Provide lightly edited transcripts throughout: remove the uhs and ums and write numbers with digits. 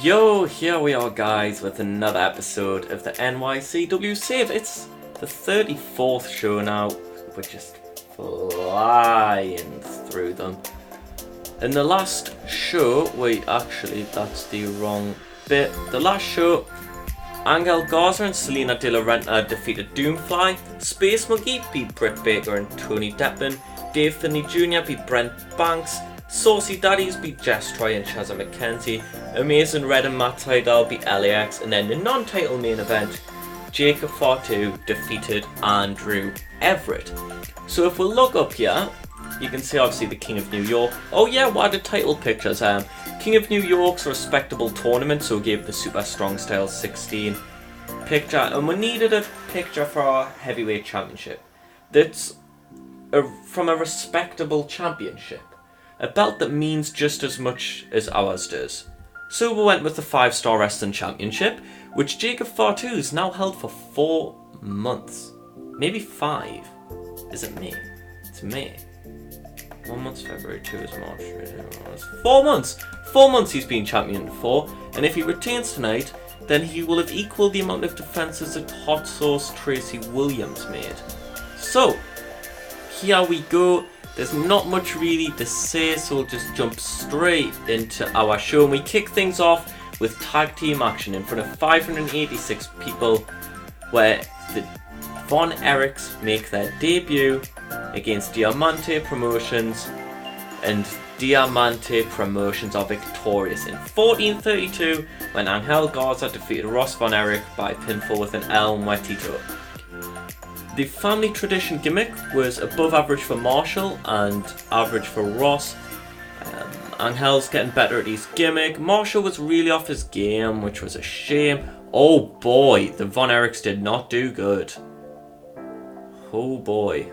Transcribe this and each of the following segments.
Yo, here we are guys with another episode of the NYCW Save. It's the 34th show now. We're just flying through them. In the last show, that's the wrong bit. The last show, Angel Garza and Selena De La Renta defeated Doomfly. Space Monkey beat Britt Baker and Tony Deppen. Dave Finley Jr. beat Brent Banks. Saucy Daddies beat Jess Troy and Shazza McKenzie. Amazing Red and Matt Tydal beat LAX. And then the non-title main event, Jacob Fatu defeated Andrew Everett. So if we look up here, you can see obviously the King of New York. Oh yeah, what are the title pictures? King of New York's a respectable tournament, so gave the Super Strong Style 16 picture. And we needed a picture for our heavyweight championship that's from a respectable championship. A belt that means just as much as ours does. So we went with the 5-Star Wrestling Championship, which Jacob Fatu's now held for 4 months. Maybe 5. Is it May? It's May. 1 month's February, 2 is March. 4 months! 4 months he's been champion for, and if he retains tonight, then he will have equalled the amount of defences that Hot Sauce Tracy Williams made. So, here we go. There's not much really to say, so we'll just jump straight into our show. And we kick things off with tag team action in front of 586 people, where the Von Erichs make their debut against Diamante Promotions, and Diamante Promotions are victorious in 14:32 when Angel Garza defeated Ross Von Erich by pinfall with an El Muertito. The family tradition gimmick was above average for Marshall and average for Ross. Angel's getting better at his gimmick. Marshall was really off his game, which was a shame. Oh boy, the Von Erichs did not do good. Oh boy.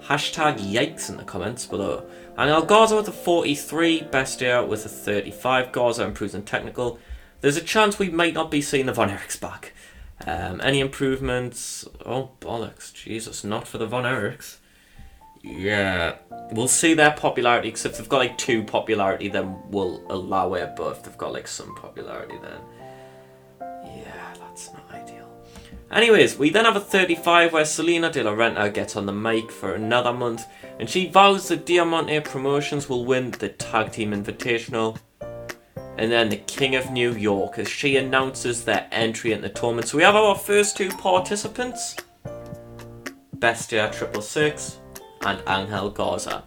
Hashtag yikes in the comments below. Angel Garza with a 43, Bestia with a 35. Garza improves in technical. There's a chance we might not be seeing the Von Erichs back. Any improvements? Oh bollocks, Jesus, not for the Von Erichs. Yeah, we'll see their popularity, because if they've got like 2 popularity, then we'll allow it, but if they've got like some popularity, then yeah, that's not ideal. Anyways, we then have a 35 where Selena De La Renta gets on the mic for another month, and she vows that Diamante Promotions will win the Tag Team Invitational. And then the King of New York as she announces their entry in the tournament. So we have our first 2 participants, Bestia 666 and Angel Garza.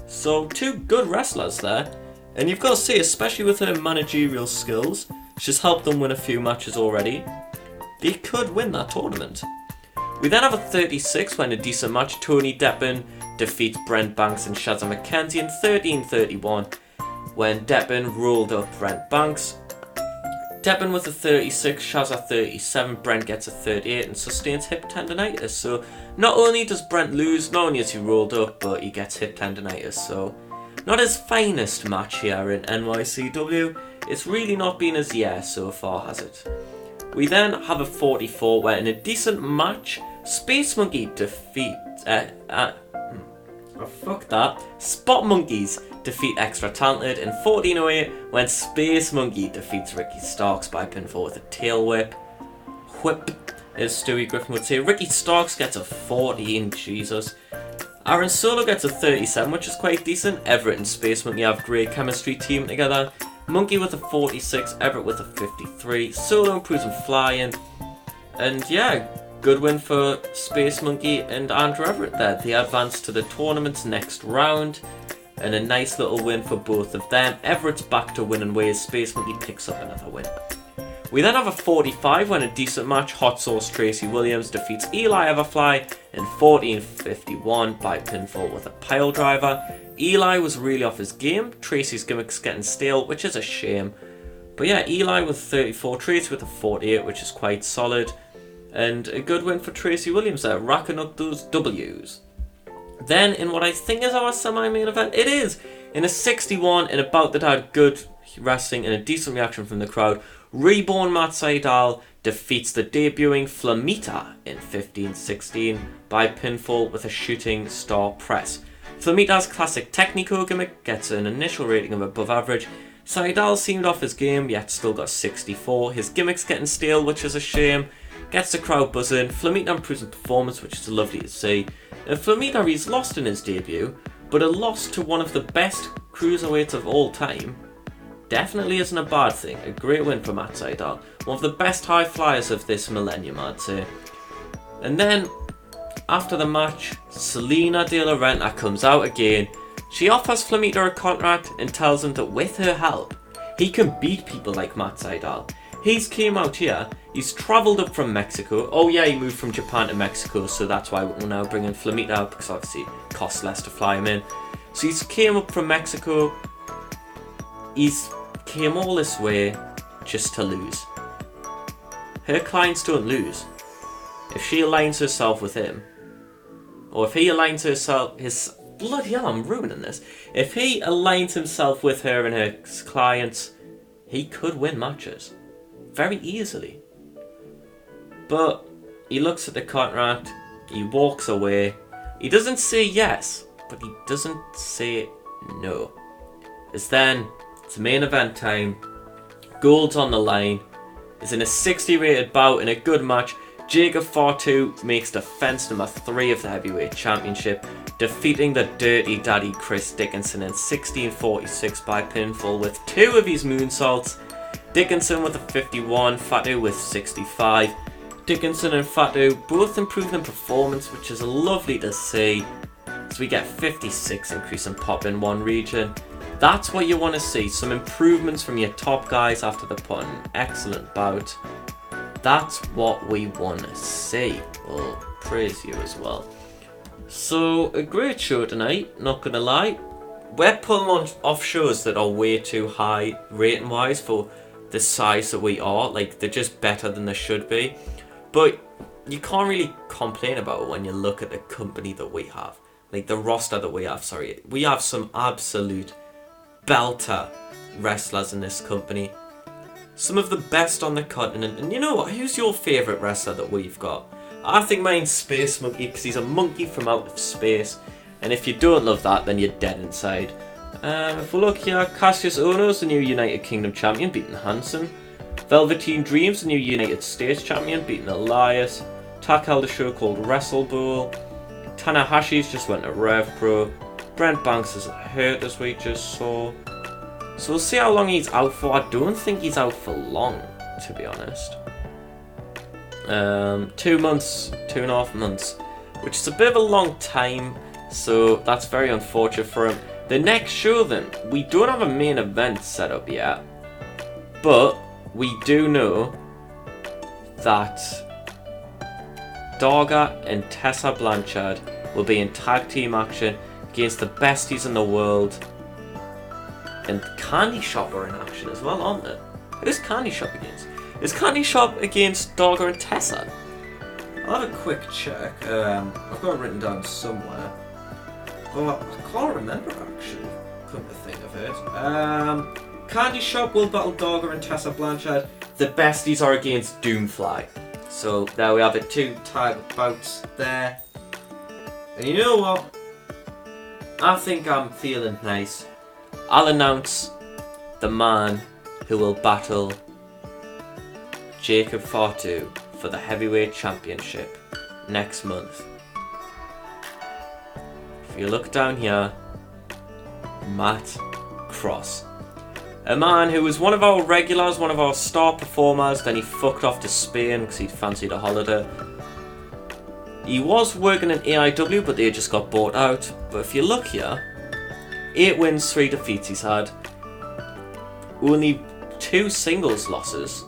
So 2 good wrestlers there. And you've got to see, especially with her managerial skills, she's helped them win a few matches already. They could win that tournament. We then have a 36 when a decent match, Tony Deppen defeats Brent Banks and Shazza McKenzie in 13:31. When Deppen rolled up Brent Banks. Deppen with a 36, Shazza 37, Brent gets a 38 and sustains hip tendonitis. So not only does Brent lose, not only is he rolled up, but he gets hip tendonitis. So not his finest match here in NYCW. It's really not been his year so far, has it? We then have a 44 where in a decent match, Space Monkey defeats... Spot Monkeys defeat Extra Talented in 14:08 when Space Monkey defeats Ricky Starks by pinfall with a tail whip. Whip, as Stewie Griffin would say. Ricky Starks gets a 14, Jesus. Aaron Solo gets a 37, which is quite decent. Everett and Space Monkey have great chemistry teaming together. Monkey with a 46, Everett with a 53. Solo improves in flying. And yeah, good win for Space Monkey and Andrew Everett there. They advance to the tournament's next round. And a nice little win for both of them. Everett's back to winning ways. Space Monkey picks up another win. We then have a 45 when a decent match, Hot Sauce Tracy Williams defeats Eli Everfly in 14:51 by pinfall with a pile driver. Eli was really off his game. Tracy's gimmick's getting stale, which is a shame. But yeah, Eli with 34, Tracy with a 48, which is quite solid. And a good win for Tracy Williams there, racking up those W's. Then, in what I think is our semi-main event, it is! In a 61, in a bout that had good wrestling and a decent reaction from the crowd, Reborn Matt Sydal defeats the debuting Flamita in 15:16 by pinfall with a shooting star press. Flamita's classic Technico gimmick gets an initial rating of above average. Seidel seemed off his game, yet still got 64. His gimmick's getting stale, which is a shame. Gets the crowd buzzing. Flamita improves in performance, which is lovely to see. And Flamita, he's lost in his debut, but a loss to one of the best cruiserweights of all time definitely isn't a bad thing. A great win for Matt Seidel. One of the best high flyers of this millennium, I'd say. And then, after the match, Selena De La Renta comes out again. She offers Flamita a contract and tells him that with her help, he can beat people like Matt Seidel. He's came out here, he's travelled up from Mexico. Oh yeah, he moved from Japan to Mexico, so that's why we're now bringing Flamita out, because obviously it costs less to fly him in. So he's came up from Mexico, he's came all this way just to lose. Her clients don't lose. If she aligns herself with him, or if he aligns his bloody hell, I'm ruining this. If he aligns himself with her and her clients, he could win matches very easily. But he looks at the contract, he walks away. He doesn't say yes, but he doesn't say no. It's then, it's main event time, gold's on the line, is in a 60 rated bout in a good match. Jacob Fatu makes defense number 3 of the heavyweight championship, defeating the Dirty Daddy Chris Dickinson in 16:46 by pinfall with 2 of his moonsaults. Dickinson with a 51, Fatu with 65. Dickinson and Fatu both improved in performance, which is lovely to see, as we get 56 increase in pop in one region. That's what you want to see, some improvements from your top guys after the put an excellent bout. That's what we want to see. Well, praise you as well. So, a great show tonight, not gonna lie. We're pulling off shows that are way too high rating wise for the size that we are. Like, they're just better than they should be. But you can't really complain about it when you look at the company that we have. Like, the roster that we have, sorry. We have some absolute belter wrestlers in this company. Some of the best on the continent. And you know what? Who's your favourite wrestler that we've got? I think mine's Space Monkey, because he's a monkey from out of space. And if you don't love that, then you're dead inside. If we look here, Cassius Ohno's the new United Kingdom champion, beating Hansen. Velveteen Dream's the new United States champion, beating Elias. Tak held a show called Wrestle Bowl. Tanahashi's just went to Rev Pro. Brent Banks is hurt, as we just saw. So we'll see how long he's out for. I don't think he's out for long, to be honest. 2 months, 2.5 months, which is a bit of a long time, so that's very unfortunate for him. The next show then, we don't have a main event set up yet, but we do know that Darga and Tessa Blanchard will be in tag team action against the besties in the world. And Candy Shop are in action as well, aren't they? Who's Candy Shop against? Is Candy Shop against Darga and Tessa? I'll have a quick check. I've got it written down somewhere. But I can't remember actually, come to think of it. Candy Shop will battle Darga and Tessa Blanchard. The besties are against Doomfly. So there we have it, 2 tag bouts there. And you know what? I think I'm feeling nice. I'll announce the man who will battle Jacob Fatu for the heavyweight championship next month. If you look down here, Matt Cross. A man who was one of our regulars, one of our star performers, then he fucked off to Spain because he fancied a holiday. He was working in AIW, but they just got bought out. But if you look here, 8 wins, 3 defeats he's had. Only 2 singles losses.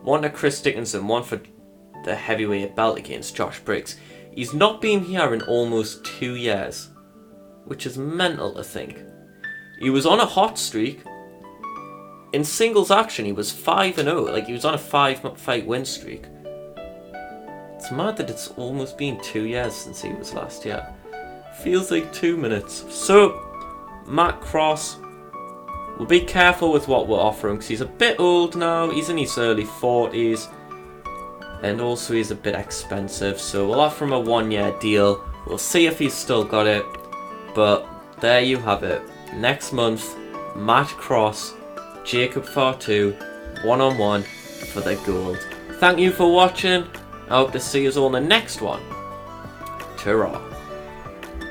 One to Chris Dickinson, one for the heavyweight belt against Josh Briggs. He's not been here in almost 2 years, which is mental to think. He was on a hot streak. In singles action, he was 5-0. Like, he was on a 5-fight win streak. It's mad that it's almost been 2 years since he was last here. Feels like 2 minutes. So, Matt Cross, we'll be careful with what we're offering because he's a bit old now. He's in his early 40s. And also he's a bit expensive. So we'll offer him a 1-year deal. We'll see if he's still got it. But there you have it. Next month, Matt Cross Jacob Fatu, one-on-one for the gold. Thank you for watching. I hope to see you all in the next one. Ta-ra.